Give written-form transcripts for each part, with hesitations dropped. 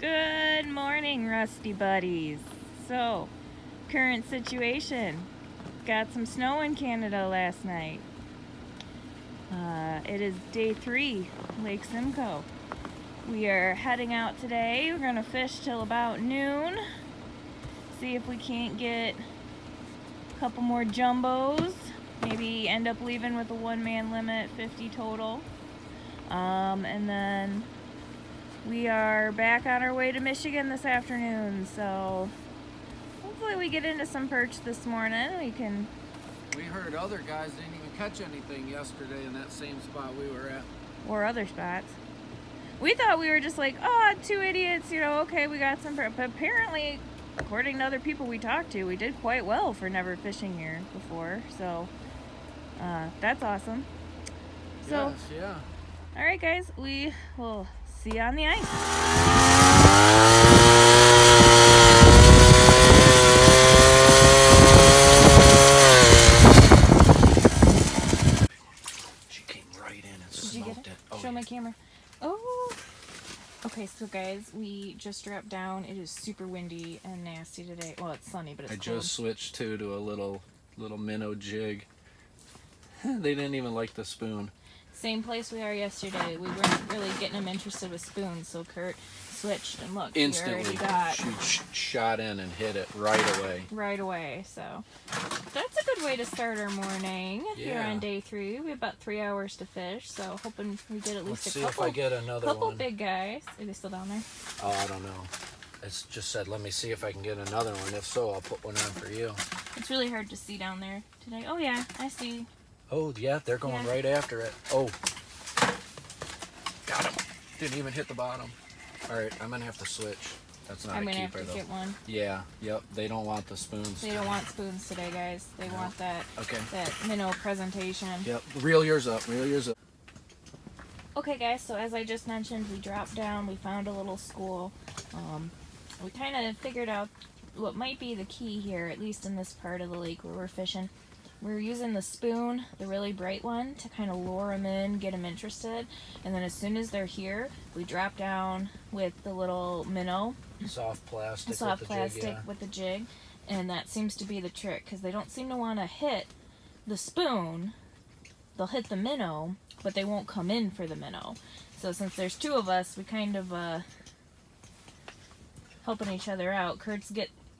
Good morning, Rusty Buddies. So, current situation. Got some snow in Canada last night. It is day 3, Lake Simcoe. We are heading out today. We're going to fish till about noon. See if we can't get a couple more jumbos. Maybe end up leaving with a one-man limit, 50 total. And then we are back on our way to Michigan this afternoon, so hopefully we get into some perch this morning. We heard other guys didn't even catch anything yesterday in that same spot we were at. Or other spots. We thought we were just like, oh, 2 idiots, okay, we got some perch. But apparently, according to other people we talked to, we did quite well for never fishing here before, so that's awesome. So, yes, yeah. All right, guys, we will see you on the ice. She came right in and smoked it. Oh, show my camera. Oh. Okay, so guys, we just dropped down. It is super windy and nasty today. Well, it's sunny, but it's cold. I just switched to a little minnow jig. They didn't even like the spoon. Same place we are yesterday. We weren't really getting them interested with spoons, so Kurt switched, and look, instantly she shot in and hit it right away. Right away, so that's a good way to start our morning here on day 3. We have about 3 hours to fish, so hoping we get at least a couple. If I get another couple big guys. Are they still down there? Oh, I don't know. It's just said, let me see if I can get another one. If so, I'll put one on for you. It's really hard to see down there today. Oh yeah, I see. Oh yeah, they're going right after it. Oh, got him. Didn't even hit the bottom. All right, I'm gonna have to switch. That's not a keeper though. I'm gonna have to get one. Yeah, yep. They don't want the spoons. They don't want spoons today, guys. They want that minnow presentation. Yep. Reel yours up. Reel yours up. Okay, guys. So as I just mentioned, we dropped down. We found a little school. We kind of figured out what might be the key here, at least in this part of the lake where we're fishing. We're using the spoon, the really bright one, to kind of lure them in, get them interested. And then as soon as they're here, we drop down with the little minnow. Soft plastic with the jig. And that seems to be the trick, because they don't seem to want to hit the spoon. They'll hit the minnow, but they won't come in for the minnow. So since there's 2 of us, we kind of helping each other out. Kurt's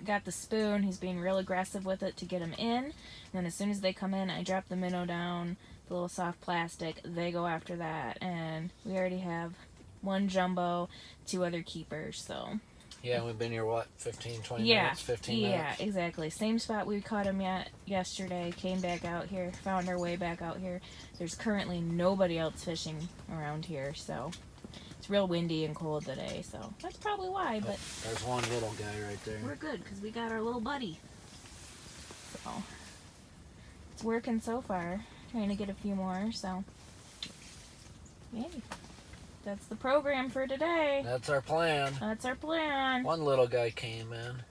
got the spoon. He's being real aggressive with it to get them in. And then as soon as they come in, I drop the minnow down, the little soft plastic. They go after that. And we already have 1 jumbo, 2 other keepers, so. Yeah, we've been here, what, 15, 20 minutes? 15 minutes? Yeah, exactly. Same spot we caught him yesterday. Came back out here, found our way back out here. There's currently nobody else fishing around here, so. It's real windy and cold today, so that's probably why, but... There's one little guy right there. We're good, because we got our little buddy. So, it's working so far. Trying to get a few more, so... Yay. That's the program for today. That's our plan. That's our plan. One little guy came in.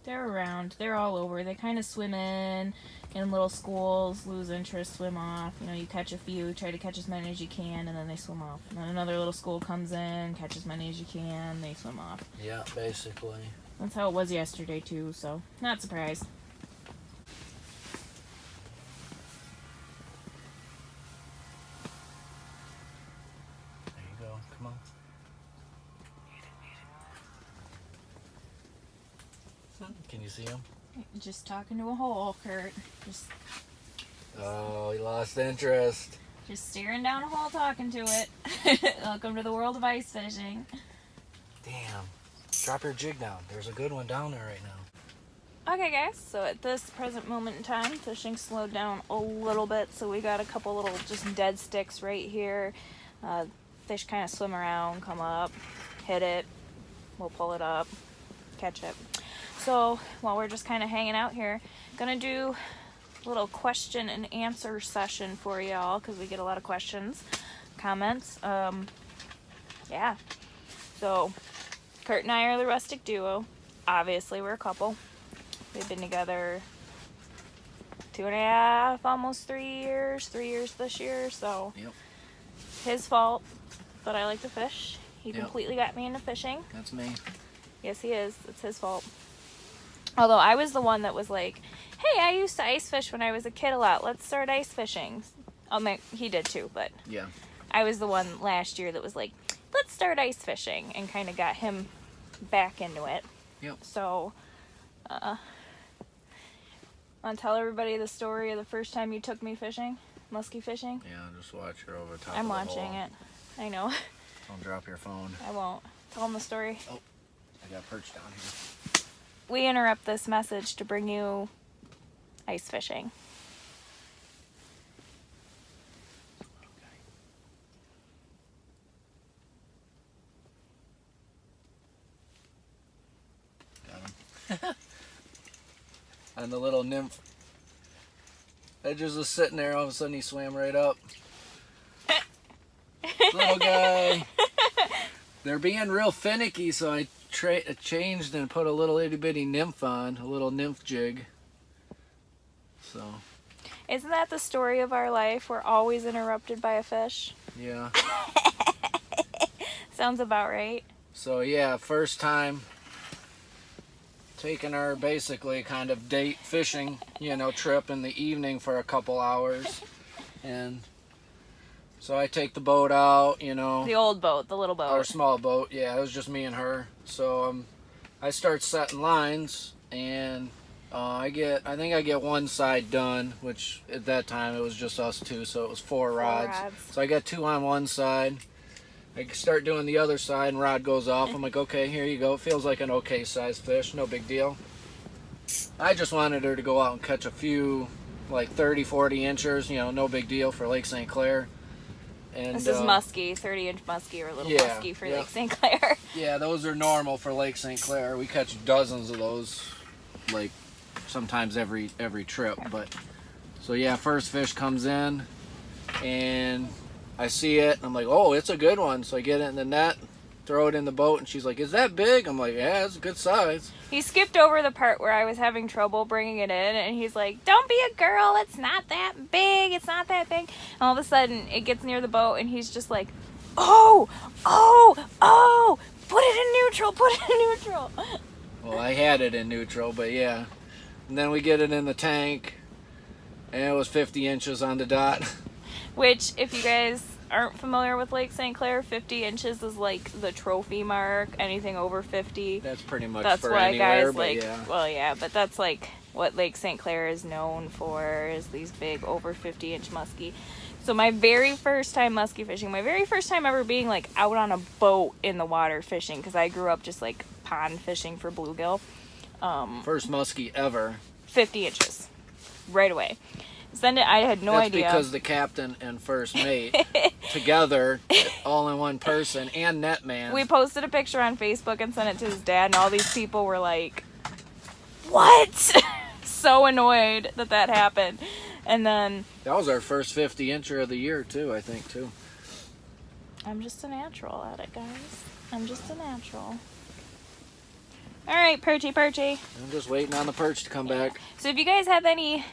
They're around. They're all over. They kind of swim in little schools, lose interest, swim off. You catch a few, try to catch as many as you can, and then they swim off. And then another little school comes in, catch as many as you can, they swim off. Yeah, basically. That's how it was yesterday, too, so not surprised. There you go. Come on. Can you see him? Just talking to a hole, Kurt. Oh, he lost interest. Just staring down a hole, talking to it. Welcome to the world of ice fishing. Damn. Drop your jig down. There's a good one down there right now. Okay, guys. So at this present moment in time, fishing slowed down a little bit. So we got a couple little just dead sticks right here. Fish kind of swim around, come up, hit it. We'll pull it up, catch it. So while we're just kind of hanging out here, gonna do a little question and answer session for y'all because we get a lot of questions, comments. Yeah. So Kurt and I are the rustic duo. Obviously, we're a couple. We've been together 2.5, almost 3 years. 3 years this year. So yep. His fault that I like to fish. He Yep. completely got me into fishing. That's me. Yes, he is. It's his fault. Although I was the one that was like, hey, I used to ice fish when I was a kid a lot. Let's start ice fishing. He did too, but Yeah. I was the one last year that was like, let's start ice fishing, and kind of got him back into it. Yep. So, want to tell everybody the story of the first time you took me fishing? Muskie fishing? Yeah, just watch her over top I'm of the watching hole. it. I know. Don't drop your phone. I won't. Tell them the story. Oh, I got Perch down here. We interrupt this message to bring you ice fishing. Got him. And the little nymph Edges was sitting there, all of a sudden he swam right up. Little guy. They're being real finicky, so I changed and put a little itty bitty nymph on, a little nymph jig. So. Isn't that the story of our life? We're always interrupted by a fish. Yeah. Sounds about right. So yeah, first time taking our basically kind of date fishing, trip in the evening for a couple hours. And so I take the boat out, The old boat, the little boat. Our small boat, yeah, it was just me and her. So I start setting lines, and I think I get one side done, which at that time it was just us two, so it was four rods. So I got two on one side. I start doing the other side, and rod goes off. I'm like, okay, here you go. It feels like an okay sized fish, no big deal. I just wanted her to go out and catch a few, like 30, 40 inchers, no big deal for Lake St. Clair. And, this is muskie, 30-inch muskie or little muskie for yeah. Lake St. Clair. Yeah, those are normal for Lake St. Clair. We catch dozens of those, like sometimes every trip. But so yeah, first fish comes in, and I see it. I'm like, oh, it's a good one. So I get it in the net, throw it in the boat, and she's like, is that big? I'm like, yeah, it's a good size. He skipped over the part where I was having trouble bringing it in, and he's like, don't be a girl, it's not that big, it's not that big. And all of a sudden, it gets near the boat, and he's just like, oh, put it in neutral. Well, I had it in neutral, but yeah. And then we get it in the tank, and it was 50 inches on the dot. Which, if you guys aren't familiar with Lake St. Clair, 50 inches is like the trophy mark. Anything over 50. That's pretty much that's for why anywhere, guys but like. yeah. Well, yeah, but that's like what Lake St. Clair is known for, is these big over 50-inch muskie. So my very first time muskie fishing, my very first time ever being like out on a boat in the water fishing, because I grew up just like pond fishing for bluegill. First muskie ever. 50 inches, right away. I had no idea. That's because the captain and first mate together, all in one person, and netman. We posted a picture on Facebook and sent it to his dad, and all these people were like, what? So annoyed that happened. And then that was our first 50 incher of the year too, I think too. I'm just a natural at it, guys. I'm just a natural. All right, Perchy. I'm just waiting on the perch to come back. So if you guys have any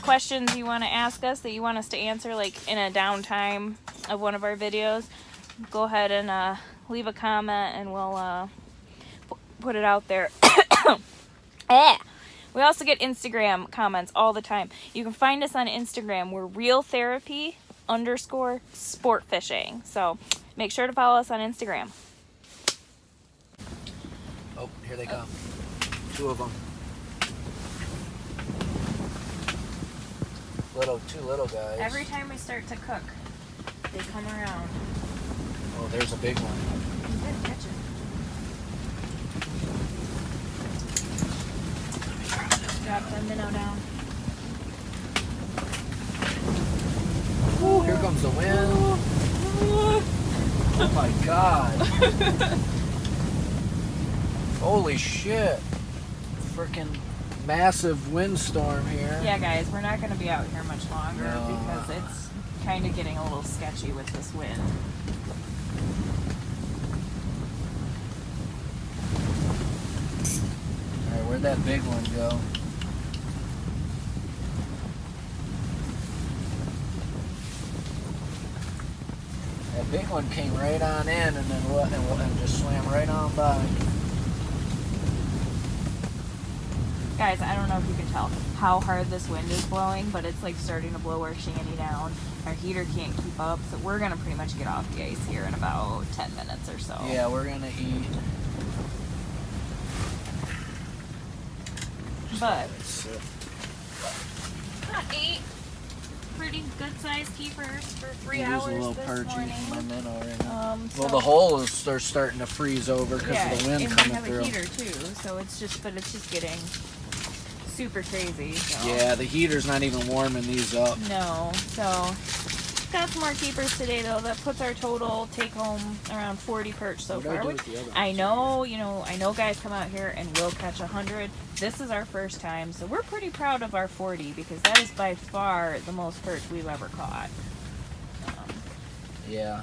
questions you want to ask us that you want us to answer, like in a downtime of one of our videos, go ahead and leave a comment, and we'll put it out there. We also get Instagram comments all the time. You can find us on Instagram. We're realtherapy_sportfishing. So make sure to follow us on Instagram. Oh, here they come. Two of them. Two little guys. Every time we start to cook, they come around. Oh, there's a big one. You gotta catch it. Drop the minnow down. Ooh, here comes the wind. Oh my god. Holy shit. Freaking massive windstorm here. Yeah, guys, we're not going to be out here much longer No. because it's kind of getting a little sketchy with this wind. Alright, where'd that big one go? That big one came right on in and then and just swam right on by. Guys, I don't know if you can tell how hard this wind is blowing, but it's like starting to blow our shanty down. Our heater can't keep up, so we're gonna pretty much get off the ice here in about 10 minutes or so. Yeah, we're gonna eat. But got 8 pretty good sized keepers for 3 hours a little this perch morning. eating my minnow right now. So, Well, the hole is they're starting to freeze over because yeah, of the wind and coming we have through. a heater too, so it's just getting super crazy. So. Yeah, the heater's not even warming these up. No, so got some more keepers today though. That puts our total take home around 40 perch so far. I know, I know guys come out here and will catch 100. This is our first time, so we're pretty proud of our 40 because that is by far the most perch we've ever caught. Yeah.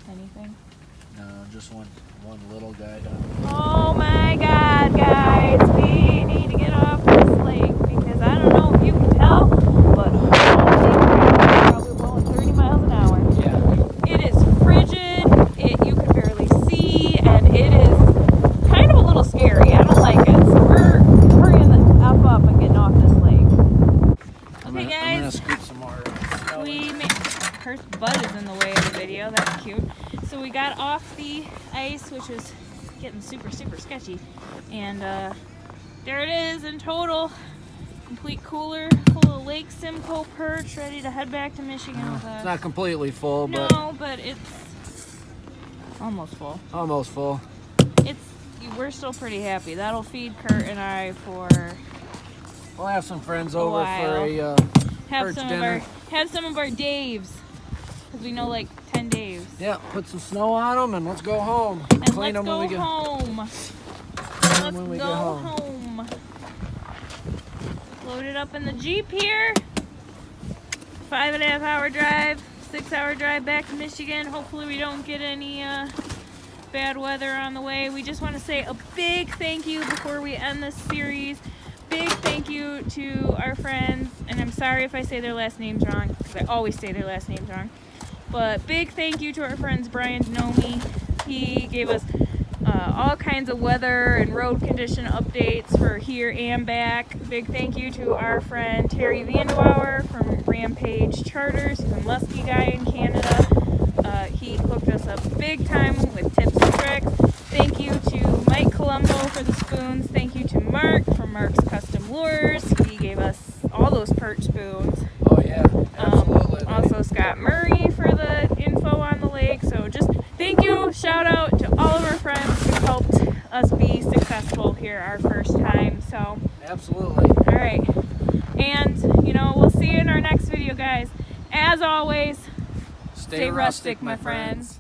Anything? No, just one little guy down. Oh my God, guys, we need to get off this lake because I don't know if you can tell, but it's probably blowing 30 miles an hour. Yeah. It is frigid. You can barely see, and it is kind of a little scary. I don't like it. So we're hurrying the F up and getting off this lake. Okay, guys. I'm gonna scoop some more. Her butt is in the way of the video. That's cute. So we got off the ice, which was getting super, super sketchy. And there it is in total. Complete cooler full of Lake Simcoe perch, ready to head back to Michigan with us. It's not completely full, but... No, but it's almost full. Almost full. We're still pretty happy. That'll feed Kurt and I for... We'll have some friends over for a perch dinner. Have some of our Daves. Because we know like 10 Daves. Yeah, put some snow on them and let's go home. And Clean them when we get home. Let's go home. Load it up in the Jeep here. 5.5 hour drive, 6 hour drive back to Michigan. Hopefully we don't get any bad weather on the way. We just want to say a big thank you before we end this series. Big thank you to our friends, and I'm sorry if I say their last names wrong, because I always say their last names wrong. But big thank you to our friends Brian Denomi. He gave us all kinds of weather and road condition updates for here and back. Big thank you to our friend Terry Vandewauer from Rampage Charters. He's a musky guy in Canada. He hooked us up big time with tips and tricks. Thank you to Mike Colombo for the spoons. Thank you to Mark from Mark's Custom Lures. He gave us all those perch spoons. Oh yeah, absolutely. Also Scott Murray for the info on the lake. So just thank you, shout out to all of our friends who helped us be successful here our first time. So absolutely. All right. And we'll see you in our next video, guys. As always, stay rustic, my friends.